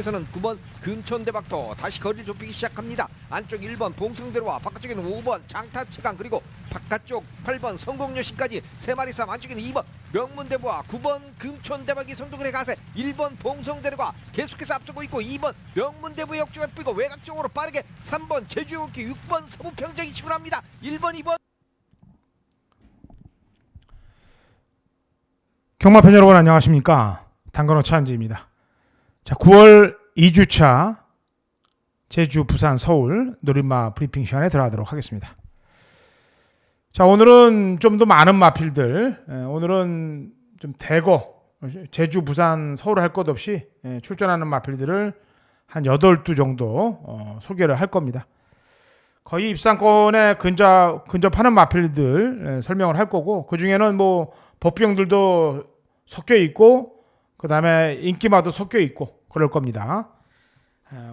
에서는 9번 근천대박도 다시 거리를 좁히기 시작합니다. 안쪽 1번 봉성대로와 바깥쪽에는 5번 장타치강 그리고 바깥쪽 8번 성공여신까지 3마리 싸움. 안쪽에는 2번 명문대부와 9번 근천대박이 선두근의 가세. 1번 봉성대로가 계속해서 앞서고 있고 2번 명문대부 역주가 뿌리고 외곽쪽으로 빠르게 3번 제주호기 6번 서부평정이 치고 합니다. 1번 2번 경마팬 여러분 안녕하십니까. 당근호 차한지입니다. 자, 9월 2주차 제주, 부산, 서울 노린마 브리핑 시간에 들어가도록 하겠습니다. 자, 오늘은 좀 더 많은 마필들, 오늘은 좀 대거 제주, 부산, 서울 할 것 없이 출전하는 마필들을 한 8두 정도 소개를 할 겁니다. 거의 입상권에 근접하는 마필들 설명을 할 거고, 그 중에는 뭐 법병들도 섞여 있고 그 다음에 인기마도 섞여 있고 그럴 겁니다.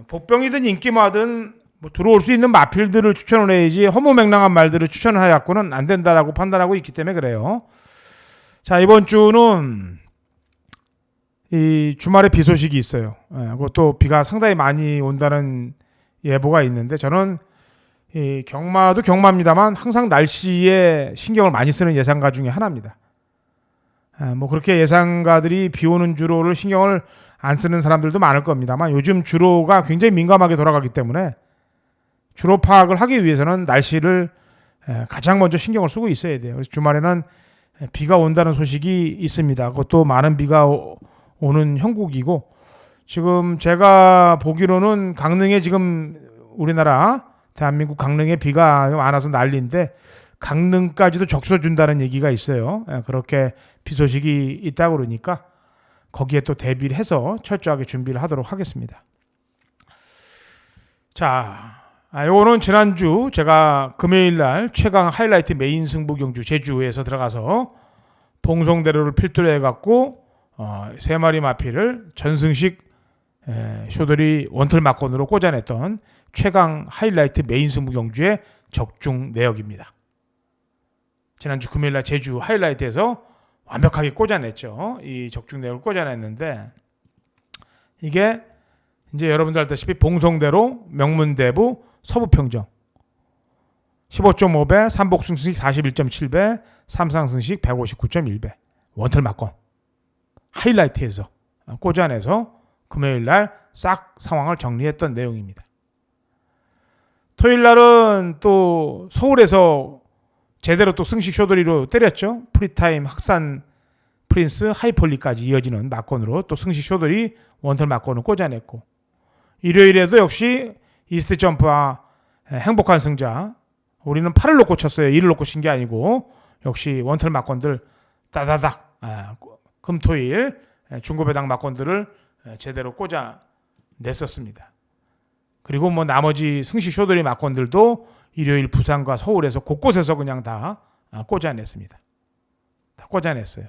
복병이든 인기마든 뭐 들어올 수 있는 마필들을 추천을 해야지 허무맹랑한 말들을 추천을 해갖고는 안 된다라고 판단하고 있기 때문에 그래요. 자, 이번 주는 이 주말에 비 소식이 있어요. 그것도 비가 상당히 많이 온다는 예보가 있는데, 저는 이 경마도 경마입니다만 항상 날씨에 신경을 많이 쓰는 예상가 중에 하나입니다. 뭐 그렇게 예상가들이 비 오는 주로를 신경을 안 쓰는 사람들도 많을 겁니다만, 요즘 주로가 굉장히 민감하게 돌아가기 때문에 주로 파악을 하기 위해서는 날씨를 가장 먼저 신경을 쓰고 있어야 돼요. 그래서 주말에는 비가 온다는 소식이 있습니다. 그것도 많은 비가 오는 형국이고, 지금 제가 보기로는 강릉에 지금 우리나라 대한민국 강릉에 비가 많아서 난리인데 강릉까지도 적셔 준다는 얘기가 있어요. 그렇게 비 소식이 있다 그러니까 거기에 또 대비를 해서 철저하게 준비를 하도록 하겠습니다. 자, 요거는 지난주 제가 금요일날 최강 하이라이트 메인 승부 경주 제주에서 들어가서 봉송대로를 필두로 해갖고 3마리 마필을 전승식 쇼돌이 원틀 막건으로 꽂아냈던 최강 하이라이트 메인 승부 경주의 적중 내역입니다. 지난주 금요일날 제주 하이라이트에서 완벽하게 꽂아냈죠. 이 적중 내역을 꽂아냈는데, 이게 이제 여러분들 알다시피 봉성대로, 명문대부, 서부평정 15.5배, 삼복승식 41.7배, 삼상승식 159.1배 원틀 막건 하이라이트에서 꽂아내서 금요일날 싹 상황을 정리했던 내용입니다. 토요일날은 또 서울에서 제대로 또 승식 쇼돌이로 때렸죠. 프리타임, 학산, 프린스, 하이폴리까지 이어지는 막건으로 또 승식 쇼돌이 원털 막건을 꽂아냈고, 일요일에도 역시 이스트 점프와 행복한 승자, 우리는 8을 놓고 쳤어요. 1을 놓고 친 게 아니고 역시 원털 막건들 따다닥 금토일 중고배당 막건들을 제대로 꽂아냈었습니다. 그리고 뭐 나머지 승식 쇼돌이 막건들도 일요일 부산과 서울에서 곳곳에서 그냥 다 꽂아냈습니다. 다 꽂아냈어요.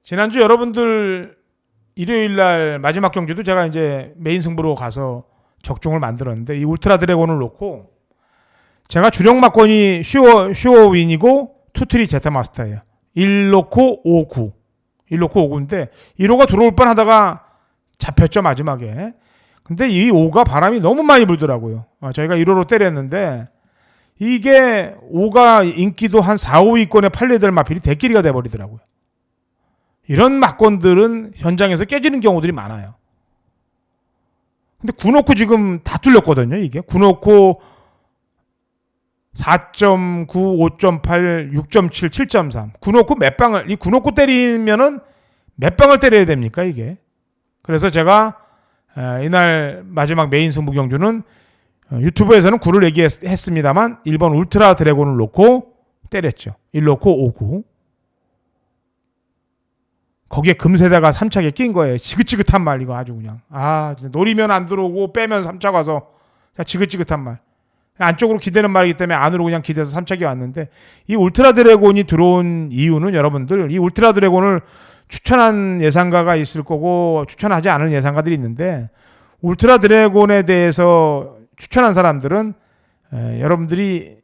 지난주 여러분들 일요일날 마지막 경주도 제가 이제 메인 승부로 가서 적중을 만들었는데, 이 울트라 드래곤을 놓고 제가 주력 막건이 슈어윈이고 투트리 제타마스터예요. 1 놓고 5, 9. 1 놓고 5구인데 1호가 들어올 뻔 하다가 잡혔죠, 마지막에. 근데 이 5가 바람이 너무 많이 불더라고요. 저희가 1호로 때렸는데 이게 5가 인기도 한 4, 5위권에 팔려들 마필이 대끼리가 돼버리더라고요. 이런 막건들은 현장에서 깨지는 경우들이 많아요. 근데 9 놓고 지금 다 뚫렸거든요. 이게 9 놓고 4.9, 5.8, 6.7, 7.3 9 놓고 몇 방을, 이 9 놓고 때리면은 몇 방을 때려야 됩니까 이게. 그래서 제가 이날 마지막 메인 승부 경주는 유튜브에서는 9를 얘기했습니다만 1번 울트라 드래곤을 놓고 때렸죠. 1 놓고 5, 9. 거기에 금세다가 3차게 낀 거예요. 지긋지긋한 말, 이거 아주 그냥. 진짜 노리면 안 들어오고 빼면 3차 가서 지긋지긋한 말. 안쪽으로 기대는 말이기 때문에 안으로 그냥 기대서 3차기 왔는데, 이 울트라 드래곤이 들어온 이유는 여러분들, 이 울트라 드래곤을 추천한 예상가가 있을 거고 추천하지 않은 예상가들이 있는데, 울트라 드래곤에 대해서 추천한 사람들은 여러분들이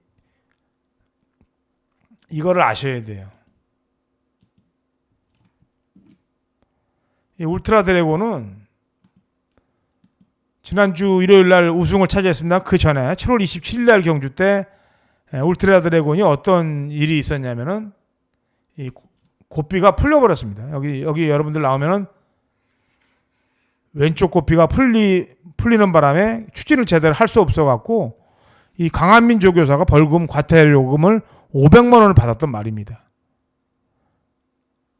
이거를 아셔야 돼요. 이 울트라 드래곤은 지난주 일요일 날 우승을 차지했습니다. 그 전에 7월 27일 날 경주 때 울트라 드래곤이 어떤 일이 있었냐면은 이 고삐가 풀려버렸습니다. 여기 여러분들 나오면은 왼쪽 고삐가 풀리는 바람에 추진을 제대로 할 수 없어 갖고 이 강한민 조교사가 벌금 과태료금을 500만 원을 받았던 말입니다.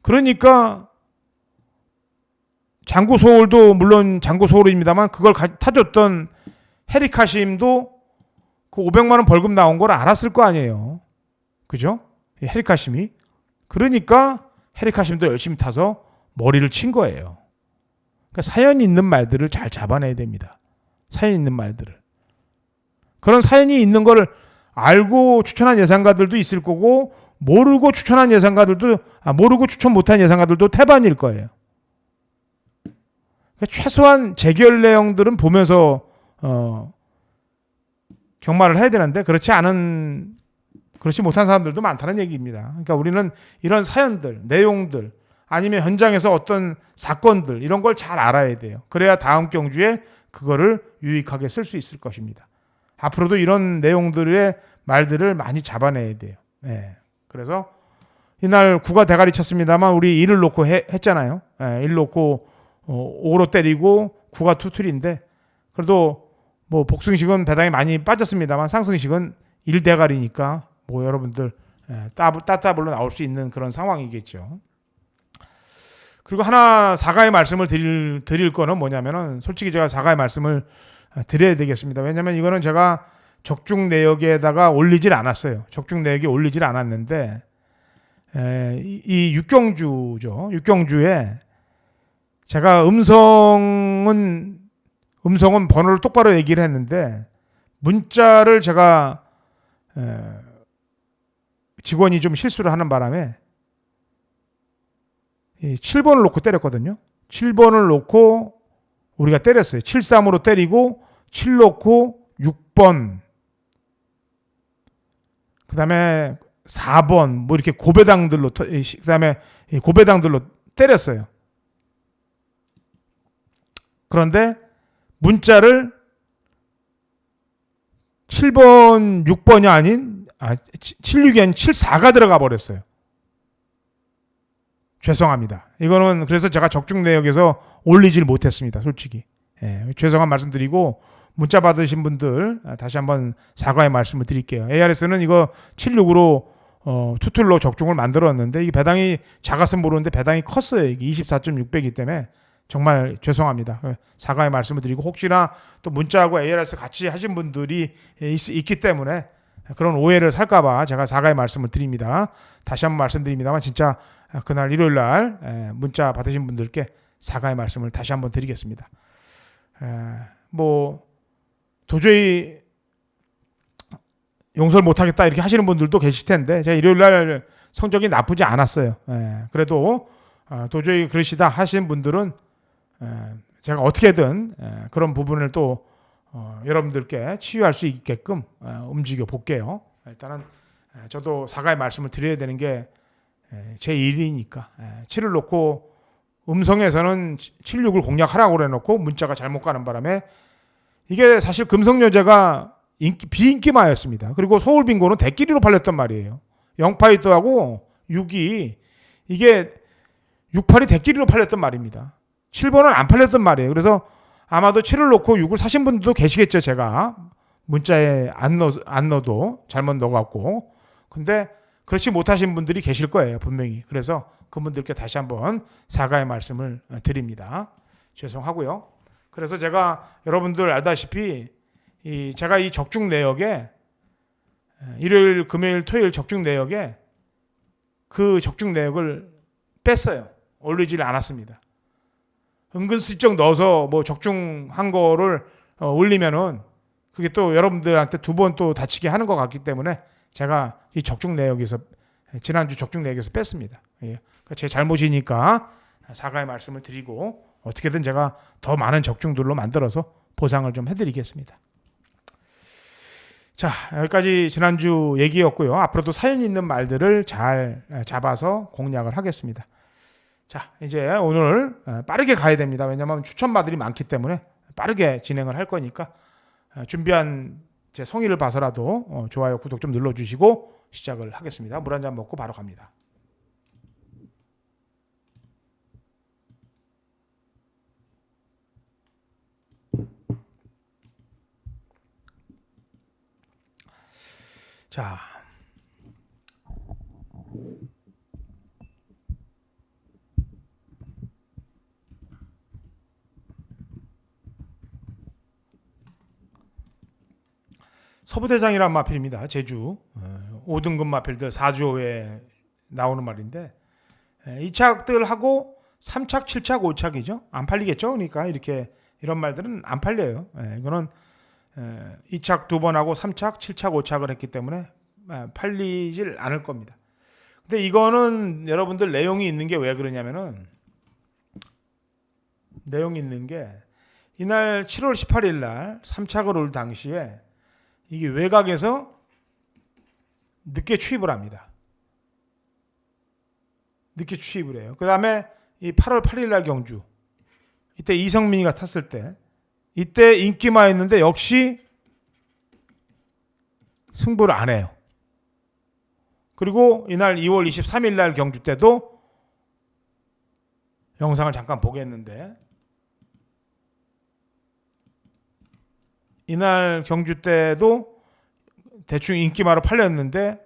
그러니까 장구 소울도 물론 장구 소울입니다만 그걸 타줬던 헤리카심도 그 500만 원 벌금 나온 걸 알았을 거 아니에요. 그죠? 헤리카심이. 그러니까 헤리카심도 열심히 타서 머리를 친 거예요. 그러니까 사연 있는 말들을 잘 잡아내야 됩니다. 사연 있는 말들을. 그런 사연이 있는 걸 알고 추천한 예상가들도 있을 거고 모르고 추천한 예상가들도 모르고 추천 못한 예상가들도 태반일 거예요. 그러니까 최소한 재결 내용들은 보면서 경마를 해야 되는데 그렇지 못한 사람들도 많다는 얘기입니다. 그러니까 우리는 이런 사연들, 내용들 아니면 현장에서 어떤 사건들 이런 걸 잘 알아야 돼요. 그래야 다음 경주에 그거를 유익하게 쓸 수 있을 것입니다. 앞으로도 이런 내용들의 말들을 많이 잡아내야 돼요. 네. 그래서 이날 구가 대가리 쳤습니다만 우리 1을 놓고 했잖아요. 1 놓고 5로 때리고 구가 투툴인데 그래도 뭐 복승식은 배당이 많이 빠졌습니다만 상승식은 1대가리니까 뭐 여러분들 따따블로 나올 수 있는 그런 상황이겠죠. 그리고 하나 사과의 말씀을 드릴 거는 뭐냐면은 솔직히 제가 사과의 말씀을 드려야 되겠습니다. 왜냐하면 이거는 제가 적중 내역에다가 올리질 않았어요. 적중 내역에 올리질 않았는데 이 육경주죠. 육경주에 제가 음성은 번호를 똑바로 얘기를 했는데 문자를 제가 직원이 좀 실수를 하는 바람에 7번을 놓고 때렸거든요. 7번을 놓고 우리가 때렸어요. 73으로 때리고 7 놓고 6번 그 다음에 4번 뭐 이렇게 고배당들로 그 다음에 고배당들로 때렸어요. 그런데 문자를 7번 6번이 아닌 76이 아닌 74가 들어가 버렸어요. 죄송합니다. 이거는 그래서 제가 적중 내역에서 올리질 못했습니다. 솔직히. 죄송한 말씀드리고 문자 받으신 분들 다시 한번 사과의 말씀을 드릴게요. ARS는 이거 76으로 투툴로 적중을 만들었는데 이게 배당이 작았으면 모르는데 배당이 컸어요. 이게 24.6배이기 때문에 정말 죄송합니다. 사과의 말씀을 드리고 혹시나 또 문자하고 ARS 같이 하신 분들이 있기 때문에 그런 오해를 살까봐 제가 사과의 말씀을 드립니다. 다시 한번 말씀드립니다만 진짜 그날 일요일 날 문자 받으신 분들께 사과의 말씀을 다시 한번 드리겠습니다. 뭐 도저히 용서를 못하겠다 이렇게 하시는 분들도 계실 텐데 제가 일요일 날 성적이 나쁘지 않았어요. 그래도 도저히 그러시다 하시는 분들은 제가 어떻게든 그런 부분을 또 여러분들께 치유할 수 있게끔 움직여 볼게요. 일단은 저도 사과의 말씀을 드려야 되는 게 제 일이니까 7을 놓고 음성에서는 76을 공략하라고 그래놓고 문자가 잘못 가는 바람에 이게 사실 금성여제가 비인기마였습니다. 그리고 서울빙고는 대끼리로 팔렸단 말이에요. 영파이트하고 6이 이게 68이 대끼리로 팔렸단 말입니다. 7번은 안 팔렸단 말이에요. 그래서 아마도 7을 놓고 6을 사신 분들도 계시겠죠. 제가 문자에 안 넣어도 잘못 넣어갖고 근데 그렇지 못하신 분들이 계실 거예요. 분명히. 그래서 그분들께 다시 한번 사과의 말씀을 드립니다. 죄송하고요. 그래서 제가 여러분들 알다시피 제가 이 적중 내역에 일요일, 금요일, 토요일 적중 내역에 그 적중 내역을 뺐어요. 올리질 않았습니다. 은근슬쩍 넣어서 뭐 적중한 거를 올리면은 그게 또 여러분들한테 두 번 또 다치게 하는 것 같기 때문에 제가 이 적중 내역에서 지난주 적중 내역에서 뺐습니다. 그러니까 제 잘못이니까 사과의 말씀을 드리고 어떻게든 제가 더 많은 적중들로 만들어서 보상을 좀 해드리겠습니다. 자, 여기까지 지난주 얘기였고요. 앞으로도 사연 있는 말들을 잘 잡아서 공략을 하겠습니다. 자, 이제 오늘 빠르게 가야 됩니다. 왜냐하면 추천마들이 많기 때문에 빠르게 진행을 할 거니까 준비한 제 성의를 봐서라도 좋아요, 구독 좀 눌러주시고 시작을 하겠습니다. 물 한 잔 먹고 바로 갑니다. 자, 서부대장이란 마필입니다. 제주 5등급 마필들 4조에 나오는 말인데 이 착들하고 3착, 7착, 5착이죠. 안 팔리겠죠. 그러니까 이런 말들은 안 팔려요. 이거는 2착 2번 하고 3착, 7착, 5착을 했기 때문에 팔리질 않을 겁니다. 근데 이거는 여러분들 내용이 있는 게 왜 그러냐면은 내용이 있는 게 이날 7월 18일 날 3착을 올 당시에 이게 외곽에서 늦게 취입을 합니다. 늦게 취입을 해요. 그 다음에 이 8월 8일 날 경주 이때 이성민이가 탔을 때 이때 인기마였는데 역시 승부를 안 해요. 그리고 이날 2월 23일 날 경주 때도 영상을 잠깐 보겠는데 이날 경주 때도 대충 인기마로 팔렸는데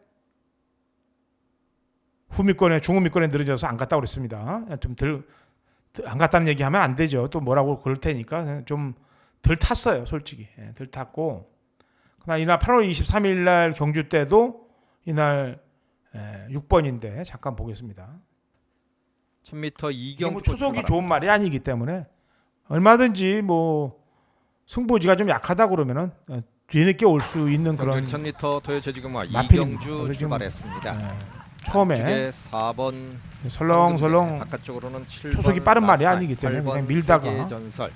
후미권에 중후미권에 늘어져서 안 갔다고 그랬습니다. 안 갔다는 얘기하면 안 되죠. 또 뭐라고 그럴 테니까 좀 덜 탔어요, 솔직히. 덜 탔고 그러나 이날 8월 23일 날 경주 때도 이날 6번인데 잠깐 보겠습니다. 1000m 이경주 뭐 초속이 좋은 말이 아니기 때문에 얼마든지 뭐 승부지가 좀 약하다 그러면은 뒤늦게 올 수 있는 그런 1000m 도요 제주금화 마필입니다. 이경주 출발했습니다. 처음에 4번 설렁설렁 바깥쪽으로는 7번 초속이 빠른 말이 라스타임, 아니기 때문에 8번 그냥 밀다가 전설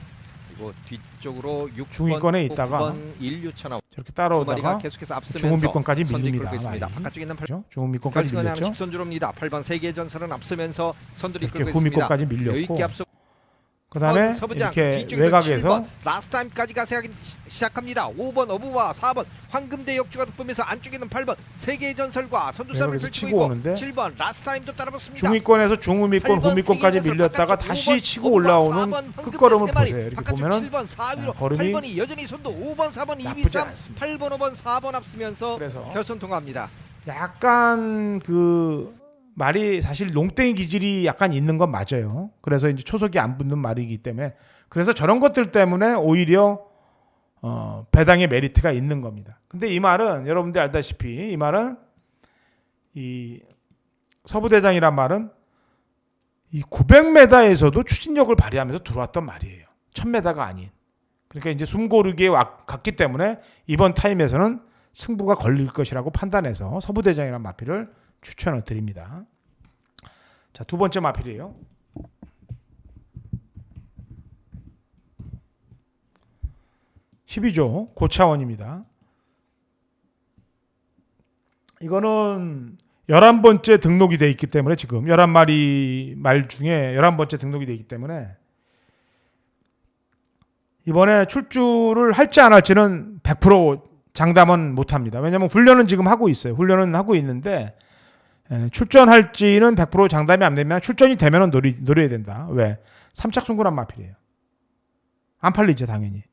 그리고 뒤쪽으로 6번 중위권에 있다가 9번 1류차 나오 저렇게 두 마리가 따라오다가 계속해서 앞서면서 중후미권까지 선두 밀립니다. 이끌고 있습니다. 많이. 바깥쪽에 있는 그렇죠? 중후미권까지 결승선에 밀렸죠. 직선주로입니다. 8번 세계 전설은 앞서면서 선두를 이렇게 이끌고 있습니다. 후미권까지 여유 밀렸고 있게 앞서 그다음에 서부장 이렇게 뒤쪽에서 외곽에서 7번 라스타임까지 가세하기 시작합니다. 5번 어부와 4번 황금대 역주가 돋보면서 안쪽에는 8번 세계의 전설과 선두싸움을 외곽에서 펼치고 치고 있고 오는데 7번 라스타임도 따라붙습니다. 중위권에서 중후미권, 8번 후미권까지 세계 밀렸다가 전설, 다시 바깥쪽 치고 5번, 올라오는 4번 황금대 끝걸음을 세 마리, 보세요. 이렇게 바깥쪽 보면은 7번 4위로 걸음이 8번이 여전히 선두 5번 4번 2위 나쁘지 3 않습니다. 8번 5번 4번 앞서면서 그래서 결선 통과합니다. 약간 그 말이 사실 농땡이 기질이 약간 있는 건 맞아요. 그래서 이제 초속이 안 붙는 말이기 때문에 그래서 저런 것들 때문에 오히려 배당의 메리트가 있는 겁니다. 근데 이 말은 여러분들 알다시피 이 말은 이 서부대장이란 말은 이 900m에서도 추진력을 발휘하면서 들어왔던 말이에요. 1000m가 아닌. 그러니까 이제 숨 고르기에 갔기 때문에 이번 타임에서는 승부가 걸릴 것이라고 판단해서 서부대장이라는 마필을 추천을 드립니다. 자, 두 번째 마필이에요. (12조) 고차원입니다. 이거는 11번째 등록이 돼 있기 때문에 지금 11마리 말 중에 11번째 등록이 돼 있기 때문에 이번에 출주를 할지 안 할지는 100% 장담은 못합니다. 왜냐하면 훈련은 지금 하고 있어요. 훈련은 하고 있는데 출전할지는 100% 장담이 안 되면 출전이 되면 노려야 된다. 왜? 3착 순구란 마필이에요. 안 팔리죠 당연히.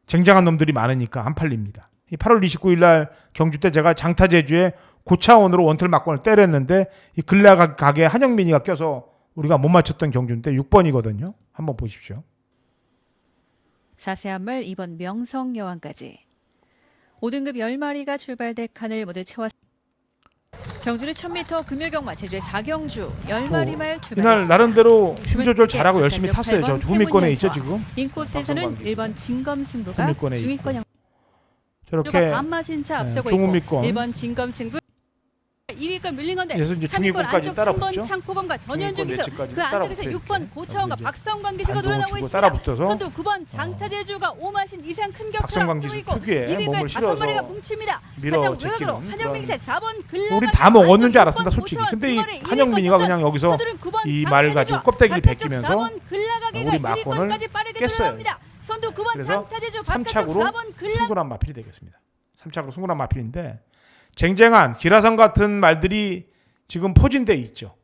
쟁쟁한 놈들이 많으니까 안 팔립니다. 8월 29일 날 경주 때 제가 장타제주에 고차원으로 원틀 막권을 때렸는데 이 근래 가게 한영민이가 껴서 우리가 못 맞췄던 경주인데 6번이거든요. 한번 보십시오. 자세한 말 2번 명성여왕까지 5등급 10마리가 출발대 칸을 모두 채웠습니다. 경주는 1000m 금요경마 제주의 4경주 10마리 말 출발했습니다. 이날 나름대로 힘 조절 잘하고 열심히 탔어요. 저 후미권에 있죠 지금. 인코스에서는 1번 진검승부가 후미권에 중위권 저렇게 반마신차 앞서고 중후미권. 있고 1번 진검승부 2위권 밀린 건데 그래서 이제 3위권 중위권까지 안쪽 따라붙죠. 3번 창포검과 전현중 기수, 매치까지 그 안쪽에서 따라붙어요, 6번 이렇게. 고차원과 이제 박성광 기수가 반동을 노려나오고 주고 있습니다. 따라붙어서 선두 9번 장타제주가 오마신 이상 큰 격차로 박성광 앞서고 기수 있고 특유의 2위까지 몸을 5마리가 실어서 뭉칩니다. 밀어 가장 제끼는 외곽으로 한영민 기세 4번 글라가기 우린 다 먹었는 줄 알았습니다, 안쪽 솔직히. 6번 근데 이 고차원, 한영민이가 그냥 여기서 선두는 9번 이 말 가지고 장타제주와 껍데기를 반대쪽 벗기면서 4번 글라가기가 우리 막권을 1위권까지 빠르게 깼어요. 들어갑니다. 선두 9번 그래서 장타제주 바깥쪽 3착으로 4번 글라가기 승군한 마필이 되겠습니다. 3착으로 승군한 마필인데 쟁쟁한 기라성 같은 말들이 지금 포진돼 있죠.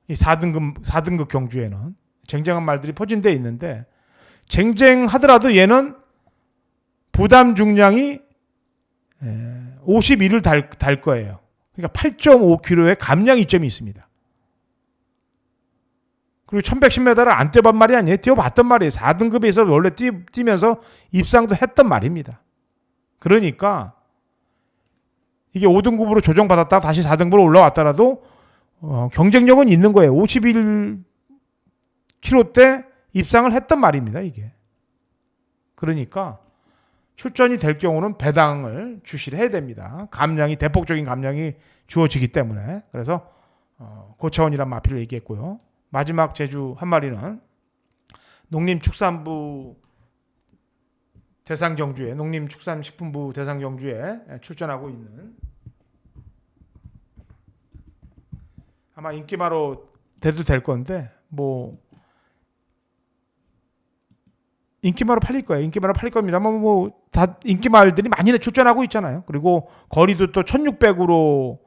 이 4등급 경주에는 쟁쟁한 말들이 포진돼 있는데 쟁쟁하더라도 얘는 부담 중량이 51을 달 거예요. 그러니까 8.5kg의 감량 이점이 있습니다. 그리고 1110m를 안 뛰어본 말이 아니에요. 뛰어봤단 말이에요. 4등급에서 원래 뛰면서 입상도 했단 말입니다. 그러니까 이게 5등급으로 조정받았다가 다시 4등급으로 올라왔더라도 경쟁력은 있는 거예요. 51kg대 입상을 했단 말입니다. 이게. 그러니까 출전이 될 경우는 배당을 주시를 해야 됩니다. 감량이 대폭적인 감량이 주어지기 때문에. 그래서 고차원이란 마필을 얘기했고요. 마지막 제주 한 마리는 농림축산부 대상경주에 농림축산식품부 대상경주에 출전하고 있는 아마 인기마로 돼도 될 건데 뭐 인기마로 팔릴 거예요. 인기마로 팔릴 겁니다만 뭐 다 인기마들이 많이 출전하고 있잖아요. 그리고 거리도 또 1600으로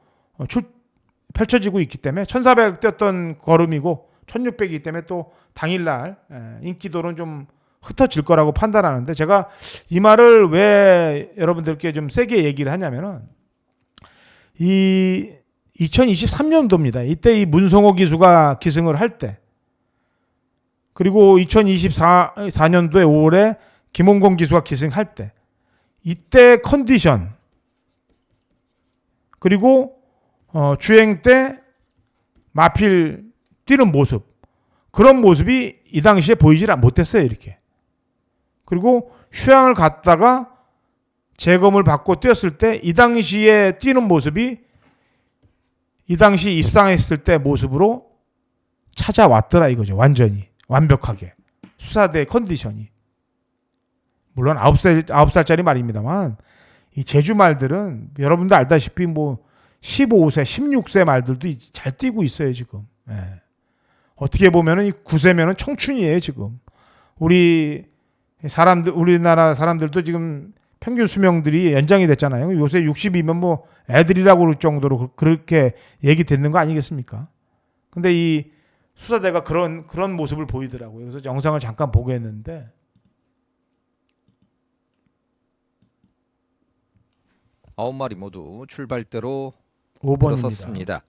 펼쳐지고 있기 때문에 1400 뛰었던 걸음이고 1600이기 때문에 또 당일날 인기도는 좀 흩어질 거라고 판단하는데 제가 이 말을 왜 여러분들께 좀 세게 얘기를 하냐면은 이 2023년도입니다. 이때 이 문성호 기수가 기승을 할 때 그리고 2024년도에 5월에 김홍건 기수가 기승할 때 이때 컨디션 그리고 주행 때 마필 뛰는 모습 그런 모습이 이 당시에 보이질 못했어요. 이렇게. 그리고 휴양을 갔다가 재검을 받고 뛰었을 때 이 당시에 뛰는 모습이 이 당시 입상했을 때 모습으로 찾아왔더라 이거죠. 완전히 완벽하게 수사대 컨디션이 물론 9살짜리 말입니다만 이 제주 말들은 여러분도 알다시피 뭐 15세, 16세 말들도 잘 뛰고 있어요 지금. 예. 어떻게 보면은 이 9세면은 청춘이에요 지금. 우리나라 사람들도 지금 평균 수명들이 연장이 됐잖아요. 요새 60이면 뭐 애들이라고 그럴 정도로 그렇게 얘기 듣는 거 아니겠습니까? 근데 이 수사대가 그런 모습을 보이더라고요. 그래서 영상을 잠깐 보게 했는데 9마리 모두 출발대로 5번입니다. 들어섰습니다.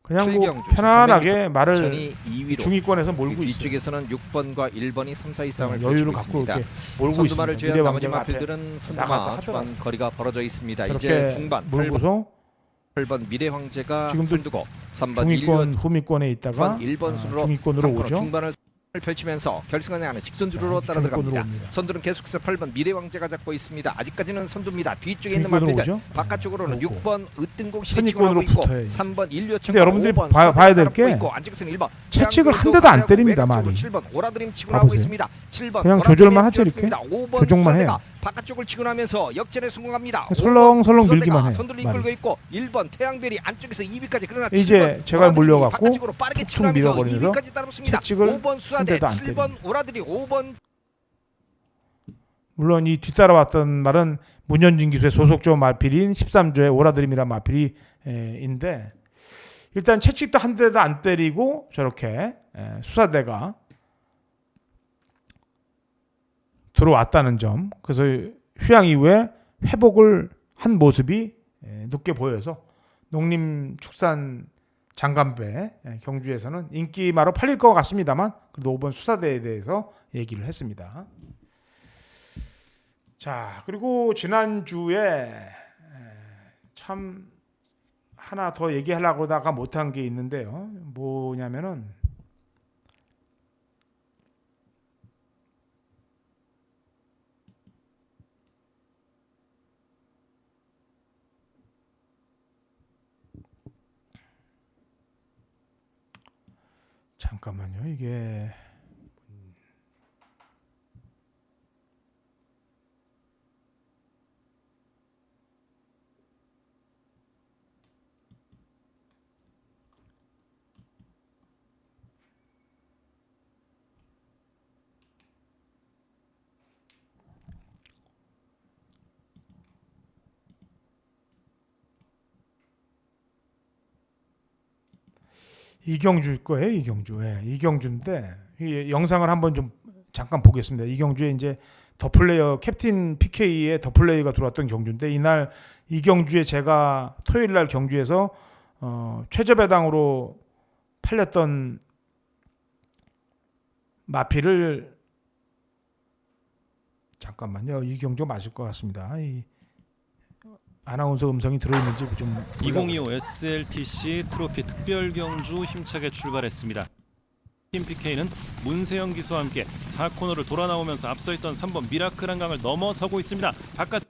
그냥 뭐 출경주, 편안하게 말을 2위로 중위권에서 몰고 있어요. 뒤쪽에서는 6번과 1번이 3, 4, 2 싸움을 여유를 펼치고 갖고 있습니다. 이렇게 몰고 선두마를 있습니다. 제외한 나머지 미래왕자가 앞에 마필들은 나갔다 선두마 하더라고요. 중간 거리가 벌어져 있습니다. 이제 그렇게 중반 몰고서 8번 미래황제가 지금도 선두고 3번 중위권 1번 후미권에 있다가 1번 순으로 중위권으로 3코너 오죠. 중반을 펼치면서 결승선에 하는 직선주로로 따라 중위권으로 들어갑니다. 옵니다. 선두는 계속해서 8번 미래왕제가 잡고 있습니다. 아직까지는 선두입니다. 뒤쪽에 있는 중위권으로 마필들 오죠. 바깥쪽으로는 오고. 6번 으뜬공실이 선입권으로 치고하고 있고 붙어요. 3번 인류청 근데 여러분들이 봐야 될 게 안쪽에서는 1번 채찍을 한 대도 안 때립니다, 말이. 7번 오라드림 치고 나오고 봐보세요. 있습니다. 7번 그냥 조절만 하죠, 이렇게. 5번 조정만 수사대가 해요. 바깥쪽을 치고 나면서 역전에 성공합니다. 설렁설렁 5번 밀기만 해요, 선두를 말이. 이끌고 있고 1번 태양별이 안쪽에서 2위까지 그러나 이제 7번 제가 오라들이 몰려갖고 바깥쪽으로 빠르게 치고 툭툭 나면서 밀어버리면서 2위까지 따라붙습니다. 채찍을 5번 한 수사대 대도 안 7번 오라들이 5번 물론 이 뒤따라왔던 말은 문현진 기수의 소속조 마필인 13조의 오라드림이란 마필이 인데 일단 채찍도 한 대도 안 때리고 저렇게 수사대가 들어왔다는 점. 그래서 휴양 이후에 회복을 한 모습이 높게 보여서 농림축산 장관배 경주에서는 인기마로 팔릴 것 같습니다만 그래도 5번 수사대에 대해서 얘기를 했습니다. 자, 그리고 지난주에 참 하나 더 얘기하려고 하다가 못한 게 있는데요. 뭐냐면은 잠깐만요. 이게 이경주일 거예요. 이경주. 예, 이경주인데 이 영상을 한번 좀 잠깐 보겠습니다. 이경주의 이제 더플레이어 캡틴 PK의 더플레이가 들어왔던 경주인데 이날 이경주의 제가 토요일 날 경주에서 최저 배당으로 팔렸던 마피를 잠깐만요. 이경주 맞을 것 같습니다. 이 아나운서 음성이 들어있는지 좀 2025 SLTC 트로피 특별 경주 힘차게 출발했습니다. 팀 PK는 문세영 기수와 함께 4코너를 돌아 나오면서 앞서 있던 3번 미라클 한강을 넘어서고 있습니다. 바깥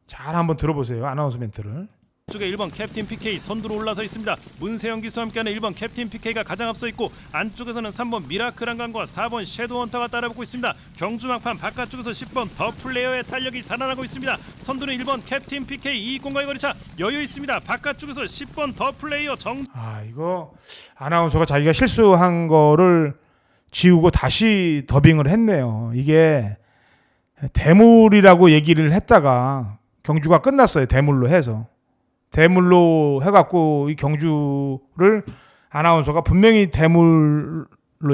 잘 한번 들어보세요. 아나운서 멘트를. 쪽에 1번 캡틴 PK 선두로 올라서 있습니다. 문세영 기수와 함께하는 1번 캡틴 PK가 가장 앞서 있고 안쪽에서는 3번 미라클 한강과 4번 섀도우 헌터가 따라붙고 있습니다. 경주 막판 바깥쪽에서 10번 더 플레이어의 탄력이 살아나고 있습니다. 선두는 1번 캡틴 PK 220과의 거리차 여유 있습니다. 바깥쪽에서 10번 더 플레이어 이거 아나운서가 자기가 실수한 거를 지우고 다시 더빙을 했네요. 이게 대물이라고 얘기를 했다가 경주가 끝났어요. 대물로 해서. 대물로 해갖고 이 경주를 아나운서가 분명히 대물로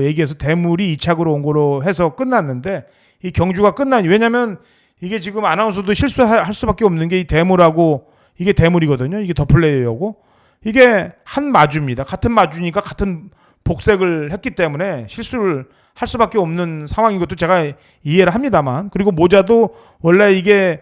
얘기해서 대물이 2착으로 온 거로 해서 끝났는데 이 경주가 왜냐면 이게 지금 아나운서도 실수할 수밖에 없는 게 이 대물하고 이게 대물이거든요. 이게 더플레이어고 이게 한 마주입니다. 같은 마주니까 같은 복색을 했기 때문에 실수를 할 수밖에 없는 상황인 것도 제가 이해를 합니다만 그리고 모자도 원래 이게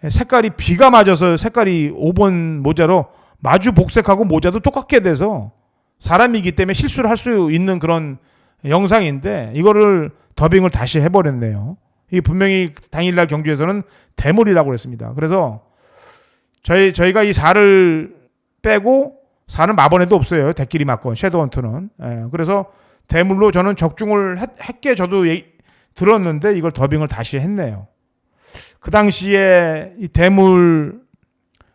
색깔이 비가 맞아서 색깔이 5번 모자로 마주 복색하고 모자도 똑같게 돼서 사람이기 때문에 실수를 할 수 있는 그런 영상인데 이거를 더빙을 다시 해버렸네요. 이게 분명히 당일날 경주에서는 대물이라고 그랬습니다. 그래서 저희가 이 4를 빼고 4는 마번에도 없어요. 대끼리 맞건 섀도우헌터는. 그래서 대물로 저는 적중을 했게 저도 들었는데 이걸 더빙을 다시 했네요. 그 당시에 이 대물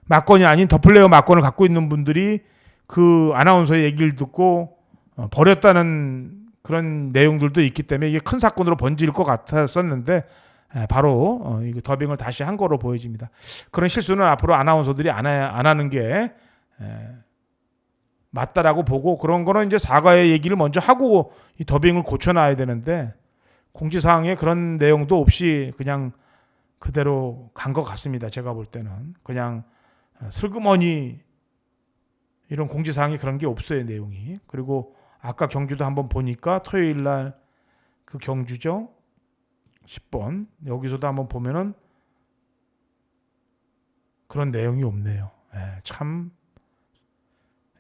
막건이 아닌 더플레이어 막건을 갖고 있는 분들이 그 아나운서의 얘기를 듣고 버렸다는 그런 내용들도 있기 때문에 이게 큰 사건으로 번질 것 같았었는데 바로 이거 더빙을 다시 한 거로 보여집니다. 그런 실수는 앞으로 아나운서들이 안 하는 게 맞다라고 보고 그런 거는 이제 사과의 얘기를 먼저 하고 이 더빙을 고쳐놔야 되는데 공지사항에 그런 내용도 없이 그냥 그대로 간 것 같습니다. 제가 볼 때는 그냥 슬그머니 이런 공지사항에 그런 게 없어요. 내용이. 그리고 아까 경주도 한번 보니까 토요일 날 그 경주죠. 10번 여기서도 한번 보면은 그런 내용이 없네요. 참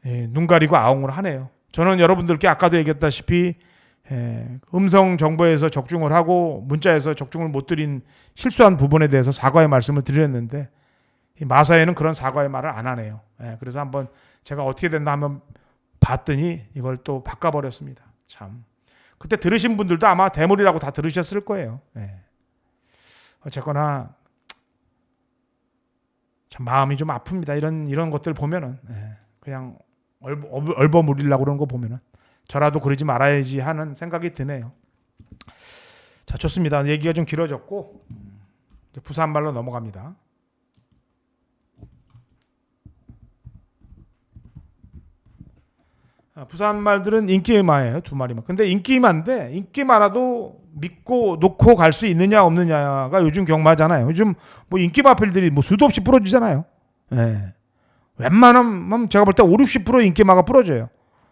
눈 가리고 아웅을 하네요. 저는 여러분들께 아까도 얘기했다시피 음성 정보에서 적중을 하고 문자에서 적중을 못 드린 실수한 부분에 대해서 사과의 말씀을 드렸는데 이 마사에는 그런 사과의 말을 안 하네요. 그래서 한번 제가 어떻게 됐나 한번 봤더니 이걸 또 바꿔버렸습니다. 참 그때 들으신 분들도 아마 대물이라고 다 들으셨을 거예요. 어쨌거나 참 마음이 좀 아픕니다. 이런 것들 보면은 그냥 얼버무리려고 그러는 거 보면은 저라도 그러지 말아야지 하는 생각이 드네요. 자, 좋습니다. 얘기가 좀 길어졌고 이제 부산말로 넘어갑니다. 부산말들은 인기마예요. 두 마리만. 근데 인기마인데 인기마라도 믿고 놓고 갈 수 있느냐 없느냐가 요즘 경마잖아요. 요즘 뭐 인기마필들이 뭐 수도 없이 부러지잖아요. 웬만하면 제가 볼 때 50-60% 인기마가 부러져요.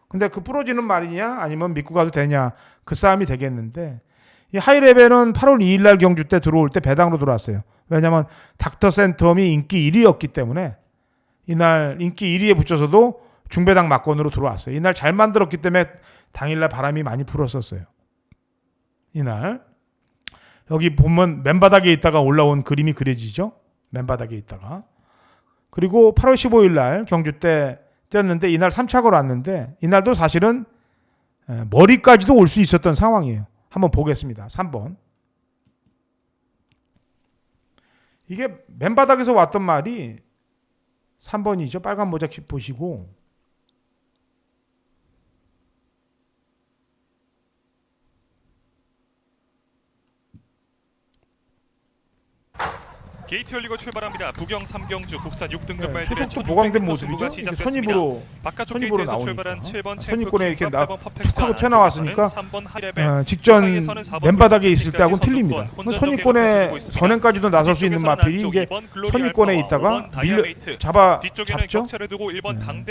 근데 그 부러지는 말이냐 아니면 믿고 가도 되냐 그 싸움이 되겠는데 이 하이레벨은 8월 2일 날 경주 때 들어올 때 배당으로 들어왔어요. 왜냐하면 닥터 센텀이 인기 1위였기 때문에 이날 인기 1위에 붙여서도 중배당 막건으로 들어왔어요. 이날 잘 만들었기 때문에 당일날 바람이 많이 불었었어요. 이날 여기 보면 맨바닥에 있다가 올라온 그림이 그려지죠. 맨바닥에 있다가 그리고 8월 15일 날 경주 때 뛰었는데 이날 3착으로 왔는데 이날도 사실은 머리까지도 올 수 있었던 상황이에요. 한번 보겠습니다. 3번. 이게 맨바닥에서 왔던 말이 3번이죠. 빨간 모자 보시고 게이트 열리고 출발합니다. 부경 3경주 국산 6등급 말들의 초속도 보강된 모습이죠. 선입으로 바깥쪽 선입으로 게이트에서 나오니까 출발한 7번 선입권에 이렇게 툭 하고 튀어나왔으니까 직전 맨바닥에 있을 때하고는 틀립니다. 선입권에 선행까지도 나설 수 있는 마필이 이게 선입권에 있다가 잡죠.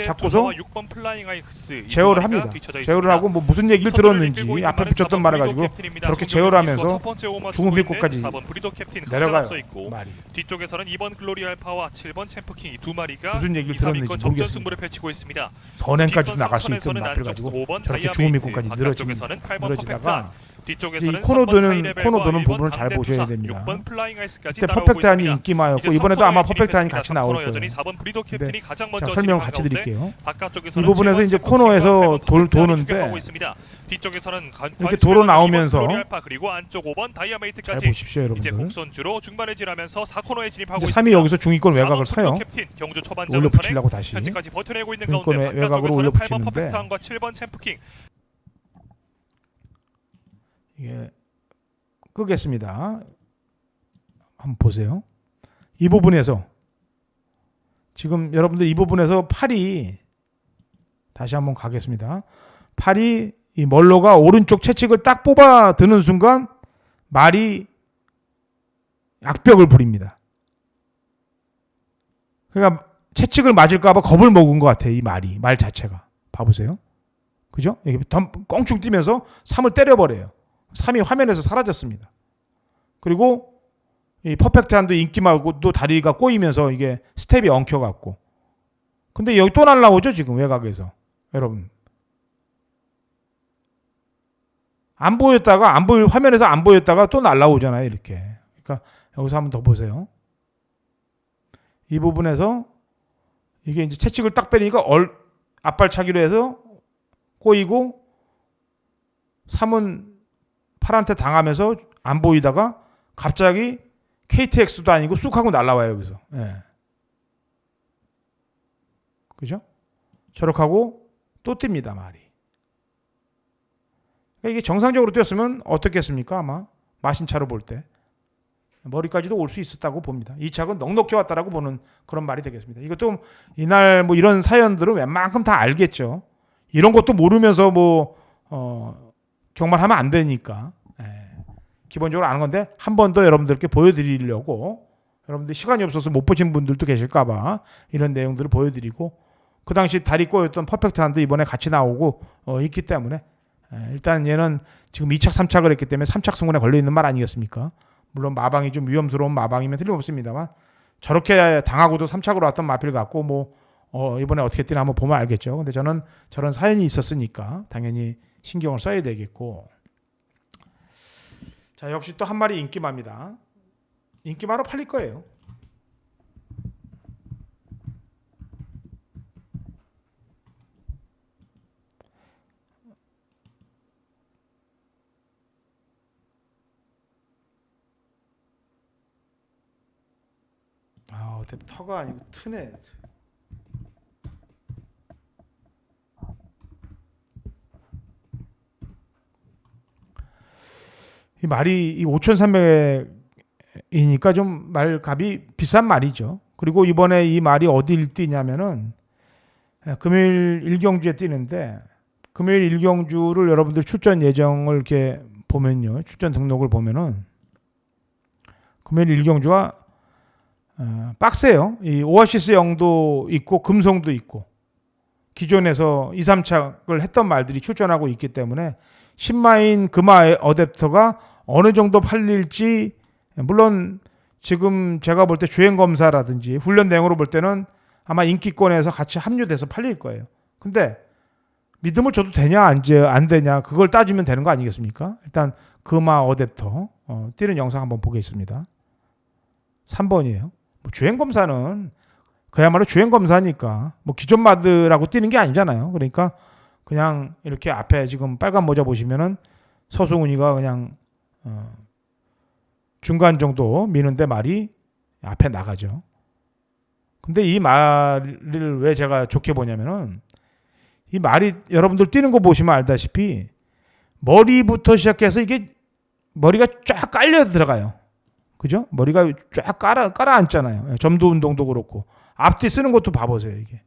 잡고서 제어를 합니다. 제어를 하고 뭐 무슨 얘기를 들었는지 앞에 붙였던 말을 가지고 저렇게 제어를 하면서 중후미권까지 내려가요. 말이. 뒤쪽에서는 2번 글로리 알파와 7번 챔프킹이 두 마리가 무슨 얘기를 2, 3위권 들었는지 접전 모르겠습니다. 승부를 펼치고 있습니다. 선행까지도 나갈 수 있던 뒷선에서는 마필 안쪽 가지고 5번 저렇게 다이아메이트, 중후미권까지 바깥쪽에서는 8번 늘어지다가 뒤쪽에서는 이 코너 3번 도는 하이레벨과 부분을 1번 잘 보셔야 됩니다. 6번 플라잉 아이스까지 그때 따라오고 퍼펙트한이 있습니다. 인기마였고 이제 이번에도 아마 3코너에 퍼펙트한이 진입했습니다. 같이 나올 3코너 거예요. 여전히 4번 브리더 캡틴이 가장 먼저 자, 설명 진입한 같이 가운데 드릴게요. 바깥쪽에서는 이 부분에서 7번 이제 챔프킹과 코너에서 8번 퍼펙트한이 도는데 추격하고 있습니다. 뒤쪽에서는 이렇게 도로 나오면서 2번 글로리 알파 그리고 안쪽 5번 잘 다이아메이트까지 보십시오, 이제 여러분들. 곡선주로 중반에 진하면서 4코너에 진입하고 이제 있습니다. 3위 여기서 중위권 외곽을 4번 사요. 캡틴 경주 초반 올려 점선에 붙이려고 다시. 현재까지 버텨내고 있는 중위권 가운데 외곽으로 올려 바깥쪽에서는 8번 붙이는데 퍼펙트함과 7번 챔프킹 이게 끄겠습니다. 한번 보세요. 이 부분에서 지금 여러분들 이 부분에서 팔이 다시 한번 가겠습니다. 팔이 이 멀로가 오른쪽 채찍을 딱 뽑아 드는 순간 말이 악벽을 부립니다. 그러니까 채찍을 맞을까봐 겁을 먹은 것 같아요. 이 말 자체가. 봐보세요. 그죠? 이게 껑충 뛰면서 3을 때려버려요. 3이 화면에서 사라졌습니다. 그리고 이 퍼펙트한도 인기마고 또 다리가 꼬이면서 이게 스텝이 엉켜갖고. 근데 여기 또 날라오죠 지금 외곽에서. 여러분. 안 보였다가 화면에서 안 보였다가 또 날라오잖아요 이렇게. 그러니까 여기서 한번 더 보세요. 이 부분에서 이게 이제 채찍을 딱 빼니까 앞발차기로 해서 꼬이고 3은 팔한테 당하면서 안 보이다가 갑자기 KTX도 아니고 쑥 하고 날라와요 여기서. 예. 그죠? 저렇게 하고 또 뜁니다 말이. 그러니까 이게 정상적으로 뛰었으면 어떻겠습니까? 아마 마신차로 볼 때 머리까지도 올 수 있었다고 봅니다. 이 착은 넉넉히 왔다라고 보는 그런 말이 되겠습니다. 이것도 이날 뭐 이런 사연들은 웬만큼 다 알겠죠. 이런 것도 모르면서 경말하면 안 되니까. 기본적으로 아는 건데 한 번 더 여러분들께 보여드리려고 여러분들 시간이 없어서 못 보신 분들도 계실까봐 이런 내용들을 보여드리고 그 당시 다리 꼬였던 퍼펙트한도 이번에 같이 나오고 있기 때문에 일단 얘는 지금 2착 3착을 했기 때문에 3착 승원에 걸려있는 말 아니겠습니까? 물론 마방이 좀 위험스러운 마방이면 틀림없습니다만 저렇게 당하고도 3착으로 왔던 마필 같고 이번에 어떻게 뛰나 한번 보면 알겠죠. 근데 저는 저런 사연이 있었으니까 당연히 신경을 써야 되겠고 자 역시 또 한 마리 인기마입니다. 인기마로 팔릴 거예요. 어때 터가 아니고 트네. 이 말이 5,300이니까 좀 말값이 비싼 말이죠. 그리고 이번에 이 말이 어딜 뛰냐면은 금요일 일경주에 뛰는데 금요일 일경주를 여러분들 출전 예정을 이렇게 보면요. 출전 등록을 보면은 금요일 일경주가 빡세요. 이 오아시스 영도 있고 금성도 있고 기존에서 2, 3착을 했던 말들이 출전하고 있기 때문에 10마인 금화 어댑터가 어느 정도 팔릴지 물론 지금 제가 볼 때 주행검사라든지 훈련 내용으로 볼 때는 아마 인기권에서 같이 합류돼서 팔릴 거예요. 근데 믿음을 줘도 되냐 안 되냐 그걸 따지면 되는 거 아니겠습니까? 일단 금화 어댑터 뛰는 영상 한번 보겠습니다. 3번이에요. 주행검사는 그야말로 주행검사니까 기존 마드라고 뛰는 게 아니잖아요. 그러니까 그냥 이렇게 앞에 지금 빨간 모자 보시면은 서승훈이가 그냥 중간 정도 미는데 말이 앞에 나가죠. 근데 이 말을 왜 제가 좋게 보냐면은 이 말이 여러분들 뛰는 거 보시면 알다시피 머리부터 시작해서 이게 머리가 쫙 깔려 들어가요. 그죠? 머리가 쫙 깔아앉잖아요. 점도 운동도 그렇고 앞뒤 쓰는 것도 봐보세요. 이게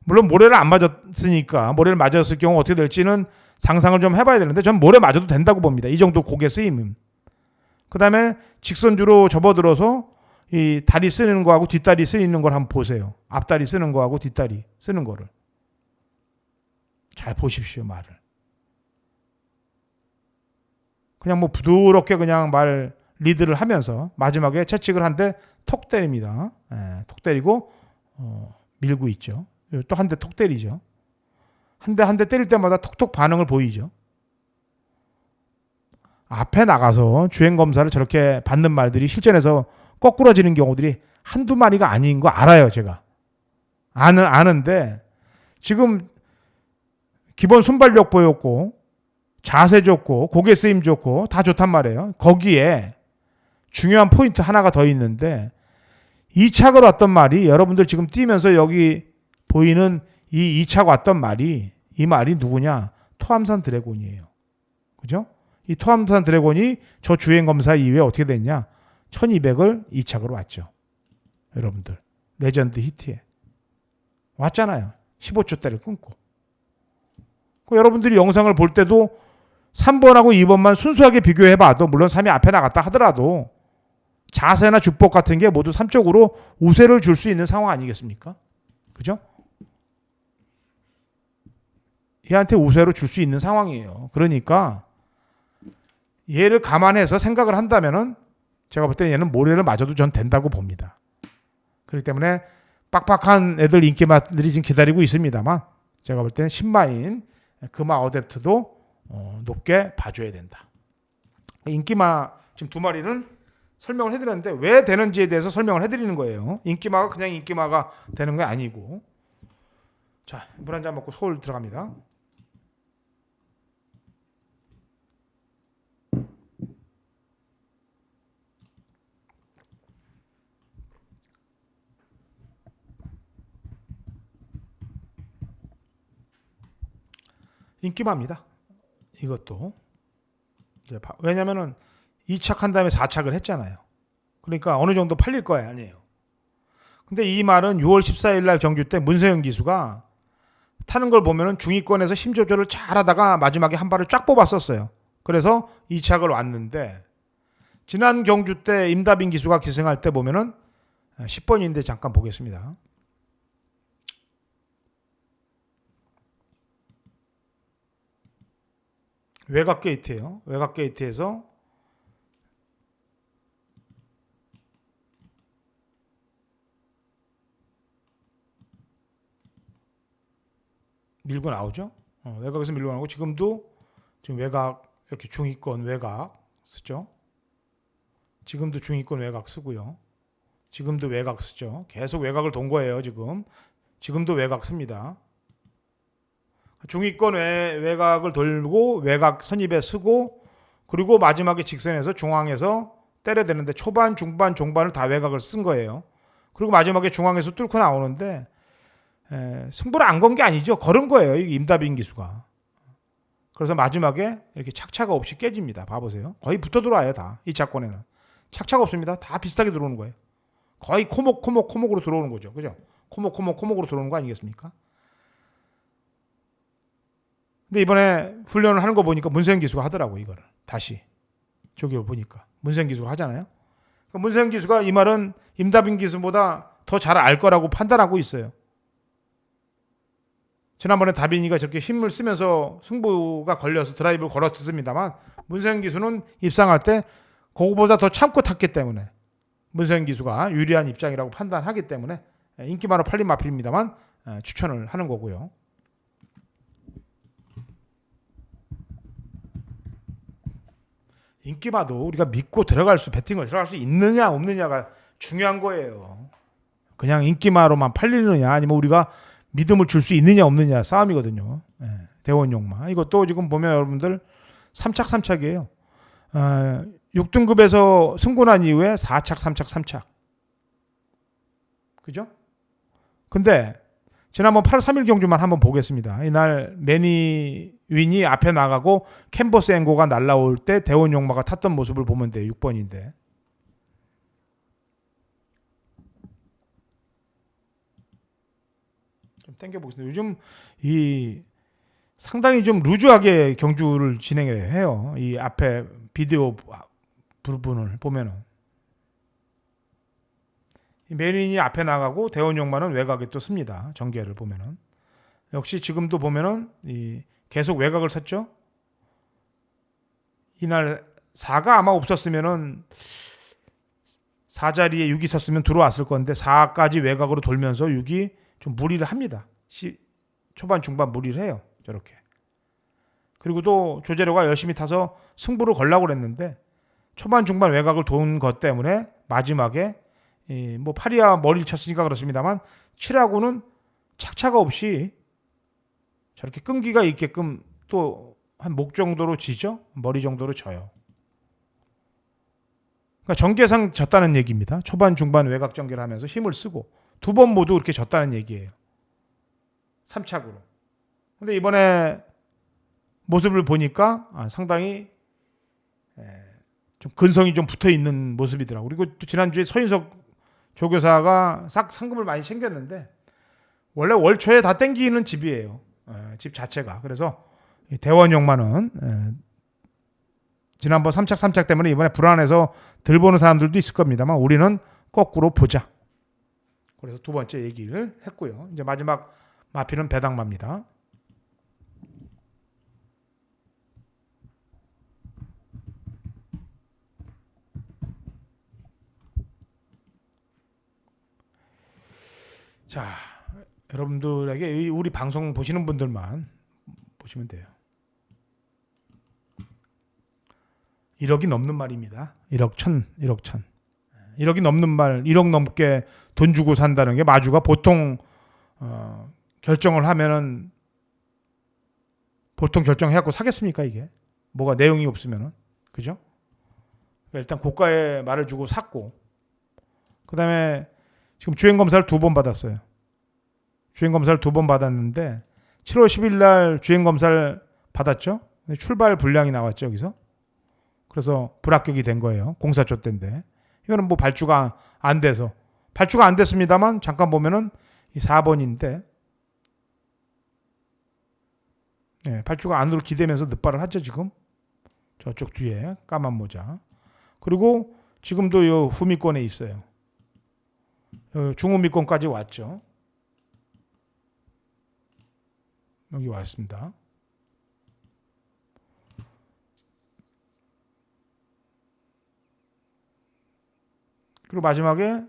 물론 모래를 안 맞았으니까 모래를 맞았을 경우 어떻게 될지는 상상을 좀 해봐야 되는데 전 모래 맞아도 된다고 봅니다. 이 정도 곡의 쓰임은. 그 다음에 직선주로 접어들어서 이 다리 쓰는 거하고 뒷다리 쓰이는 걸 한번 보세요. 앞다리 쓰는 거하고 뒷다리 쓰는 거를 잘 보십시오. 말을 그냥 뭐 부드럽게 그냥 말 리드를 하면서 마지막에 채찍을 한 대 톡 때립니다. 톡 때리고 밀고 있죠. 또 한 대 톡 때리죠. 한 대 때릴 때마다 톡톡 반응을 보이죠. 앞에 나가서 주행검사를 저렇게 받는 말들이 실전에서 거꾸러지는 경우들이 한두 마리가 아닌 거 알아요. 제가 아는데 지금 기본 순발력 보였고 자세 좋고 고개 쓰임 좋고 다 좋단 말이에요. 거기에 중요한 포인트 하나가 더 있는데 2착을 왔던 말이 여러분들 지금 뛰면서 여기 보이는 이 2착 왔던 말이 이 말이 누구냐? 토암산 드래곤이에요. 그죠? 이 토암산 드래곤이 저 주행검사 이후에 어떻게 됐냐? 1200을 2착으로 왔죠. 여러분들 레전드 히트에 왔잖아요. 15초대를 끊고. 여러분들이 영상을 볼 때도 3번하고 2번만 순수하게 비교해봐도 물론 3이 앞에 나갔다 하더라도 자세나 주법 같은 게 모두 3쪽으로 우세를 줄 수 있는 상황 아니겠습니까? 그죠? 얘한테 우세로 줄 수 있는 상황이에요. 그러니까 얘를 감안해서 생각을 한다면은 제가 볼 때 얘는 모래를 맞아도 전 된다고 봅니다. 그렇기 때문에 빡빡한 애들 인기마들이 지금 기다리고 있습니다만 제가 볼 때는 신마인 금화 어댑트도 높게 봐줘야 된다. 인기마 지금 두 마리는 설명을 해드렸는데 왜 되는지에 대해서 설명을 해드리는 거예요. 인기마가 그냥 인기마가 되는 게 아니고. 자, 물 한 잔 먹고 서울 들어갑니다. 인기마입니다. 이것도 이제 왜냐면은 2착 한 다음에 4착을 했잖아요. 그러니까 어느 정도 팔릴 거야 아니에요. 근데 이 말은 6월 14일 날 경주 때 문세영 기수가 타는 걸 보면은 중위권에서 힘 조절을 잘 하다가 마지막에 한 발을 쫙 뽑았었어요. 그래서 2착을 왔는데 지난 경주 때 임다빈 기수가 기승할 때 보면은 10번인데 잠깐 보겠습니다. 외곽 게이트예요. 외곽 게이트에서 밀고 나오죠. 외곽에서 밀고 나오고 지금도 지금 외곽 이렇게 중위권 외곽 쓰죠. 지금도 중위권 외곽 쓰고요. 지금도 외곽 쓰죠. 계속 외곽을 돈 거예요. 지금도 외곽 씁니다. 중위권 외곽을 돌고 외곽 선입에 쓰고 그리고 마지막에 직선에서 중앙에서 때려대는데 초반, 중반, 종반을 다 외곽을 쓴 거예요. 그리고 마지막에 중앙에서 뚫고 나오는데 승부를 안 건 게 아니죠. 걸은 거예요. 임다빈 기수가. 그래서 마지막에 이렇게 착차가 없이 깨집니다. 봐보세요. 거의 붙어 들어와요. 다. 이 차권에는. 착차가 없습니다. 다 비슷하게 들어오는 거예요. 거의 코목으로 들어오는 거죠. 그죠? 코목으로 들어오는 거 아니겠습니까? 근데 이번에 훈련을 하는 거 보니까 문세영 기수가 하더라고 이거를. 다시. 저기 보니까. 문세영 기수가 하잖아요. 문세영 기수가 이 말은 임다빈 기수보다 더 잘 알 거라고 판단하고 있어요. 지난번에 다빈이가 저렇게 힘을 쓰면서 승부가 걸려서 드라이브를 걸었습니다만 문세영 기수는 입상할 때 그거보다 더 참고 탔기 때문에 문세영 기수가 유리한 입장이라고 판단하기 때문에 인기마로 팔린 마필입니다만 추천을 하는 거고요. 인기마도 우리가 믿고 배팅을 들어갈 수 있느냐 없느냐가 중요한 거예요. 그냥 인기마로만 팔리느냐 아니면 우리가 믿음을 줄 수 있느냐 없느냐 싸움이거든요. 대원 용마. 이것도 지금 보면 여러분들 3착 3착이에요. 6등급에서 승고 난 이후에 4착 3착 3착. 그죠? 근데 지난번 8월 3일 경주만 한번 보겠습니다. 이날 매니 윈이 앞에 나가고 캔버스 앵고가 날라올 때 대원 용마가 탔던 모습을 보면 돼요. 6번인데. 좀 당겨보겠습니다. 요즘 이 상당히 좀 루즈하게 경주를 진행해요. 이 앞에 비디오 부분을 보면은 메린이 앞에 나가고 대원 용마는 외곽에 또 씁니다. 전개를 보면은 역시 지금도 보면은 이 계속 외곽을 섰죠. 이날 4가 아마 없었으면은 4자리에 6이 섰으면 들어왔을 건데 4까지 외곽으로 돌면서 6이 좀 무리를 합니다. 초반 중반 무리를 해요. 저렇게. 그리고 또 조재료가 열심히 타서 승부를 걸라고 그랬는데 초반 중반 외곽을 돈 것 때문에 마지막에 뭐 8이야 머리를 쳤으니까 그렇습니다만 7하고는 착차가 없이 저렇게 끈기가 있게끔 또 한 목 정도로 지죠. 머리 정도로 져요. 그러니까 전개상 졌다는 얘기입니다. 초반 중반 외곽 전개를 하면서 힘을 쓰고 두 번 모두 그렇게 졌다는 얘기예요. 3착으로. 근데 이번에 모습을 보니까 상당히 좀 근성이 좀 붙어 있는 모습이더라고요. 그리고 또 지난주에 서인석 조교사가 싹 상금을 많이 챙겼는데 원래 월초에 다 땡기는 집이에요. 집 자체가. 그래서 대원 용마는 지난번 3착 3착 때문에 이번에 불안해서 들 보는 사람들도 있을 겁니다만 우리는 거꾸로 보자. 그래서 두 번째 얘기를 했고요. 이제 마지막 마필은 배당마입니다. 자, 여러분들에게 우리 방송 보시는 분들만 보시면 돼요. 1억이 넘는 말입니다. 1억 1억이 넘는 말, 1억 넘게 돈 주고 산다는 게 마주가 보통 결정을 하면은 보통 결정해갖고 사겠습니까 이게? 뭐가 내용이 없으면은 그죠? 일단 고가의 말을 주고 샀고 그 다음에 지금 주행검사를 2번 받았어요. 주행검사를 2번 받았는데 7월 10일 날 주행검사를 받았죠. 출발 불량이 나왔죠 여기서. 그래서 불합격이 된 거예요. 공사초 때인데 이거는 뭐 발주가 안 돼서 발주가 안 됐습니다만 잠깐 보면은 이 4번인데 발주가 안으로 기대면서 늑발을 하죠 지금. 저쪽 뒤에 까만 모자. 그리고 지금도 이 후미권에 있어요. 중후미권까지 왔죠. 여기 왔습니다. 그리고 마지막에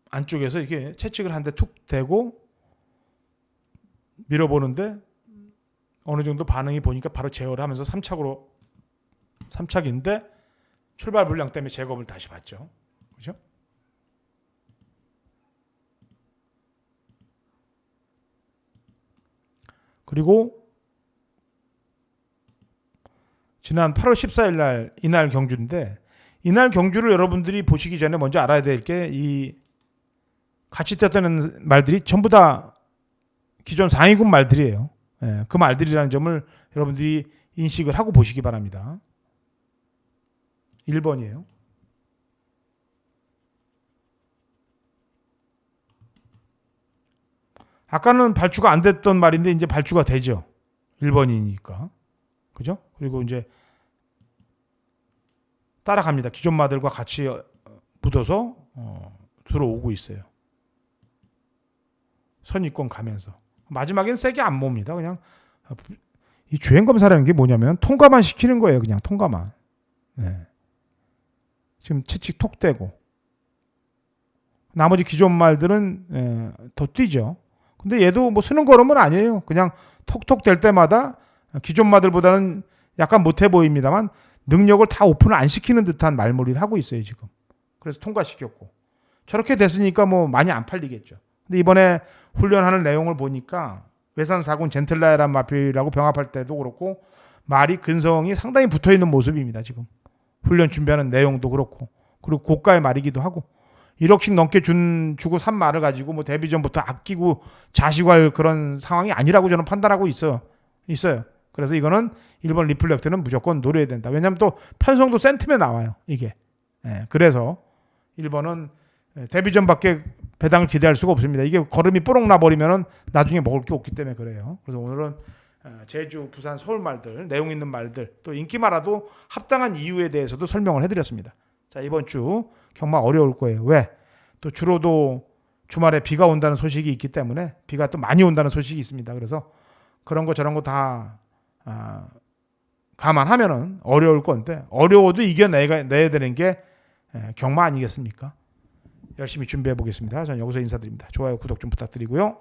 안쪽에서 이렇게 채찍을 한 대 툭 대고 밀어보는데 어느 정도 반응이 보니까 바로 제어를 하면서 3착인데 출발 불량 때문에 제겁을 다시 받죠. 그죠? 그리고 지난 8월 14일 날 이날 경주인데 이날 경주를 여러분들이 보시기 전에 먼저 알아야 될 게 이 같이 떴다는 말들이 전부 다 기존 상위군 말들이에요. 그 말들이라는 점을 여러분들이 인식을 하고 보시기 바랍니다. 1번이에요. 아까는 발주가 안 됐던 말인데 이제 발주가 되죠. 1번이니까. 그죠? 그리고 이제 따라갑니다. 기존 마들과 같이 묻어서 들어오고 있어요. 선입권 가면서. 마지막엔 세게 안 몹니다. 그냥 이 주행검사라는 게 뭐냐면 통과만 시키는 거예요. 그냥 통과만. 지금 채찍 톡 대고. 나머지 기존 말들은 더 뛰죠. 근데 얘도 뭐 쓰는 걸음은 아니에요. 그냥 톡톡 될 때마다 기존 말들보다는 약간 못해 보입니다만 능력을 다 오픈을 안 시키는 듯한 말머리를 하고 있어요 지금. 그래서 통과시켰고 저렇게 됐으니까 뭐 많이 안 팔리겠죠. 근데 이번에 훈련하는 내용을 보니까 외산 4군 젠틀라이란 마필이라고 병합할 때도 그렇고 말이 근성이 상당히 붙어 있는 모습입니다. 지금 훈련 준비하는 내용도 그렇고 그리고 고가의 말이기도 하고 1억씩 넘게 주고 산 말을 가지고 뭐 데뷔 전부터 아끼고 자시고할 그런 상황이 아니라고 저는 판단하고 있어요. 그래서 이거는 1번 리플렉트는 무조건 노려야 된다. 왜냐하면 또 편성도 센텀에 나와요. 이게. 그래서 1번은 데뷔 전밖에 배당을 기대할 수가 없습니다. 이게 걸음이 뽀록 나버리면은 나중에 먹을 게 없기 때문에 그래요. 그래서 오늘은 제주, 부산, 서울 말들, 내용 있는 말들, 또 인기 말아도 합당한 이유에 대해서도 설명을 해드렸습니다. 자, 이번 주 경마 어려울 거예요. 왜? 또 주로도 주말에 비가 온다는 소식이 있기 때문에 비가 또 많이 온다는 소식이 있습니다. 그래서 그런 거 저런 거 다 감안하면은 어려울 건데 어려워도 이겨내야 되는 게 경마 아니겠습니까? 열심히 준비해 보겠습니다. 저는 여기서 인사드립니다. 좋아요, 구독 좀 부탁드리고요.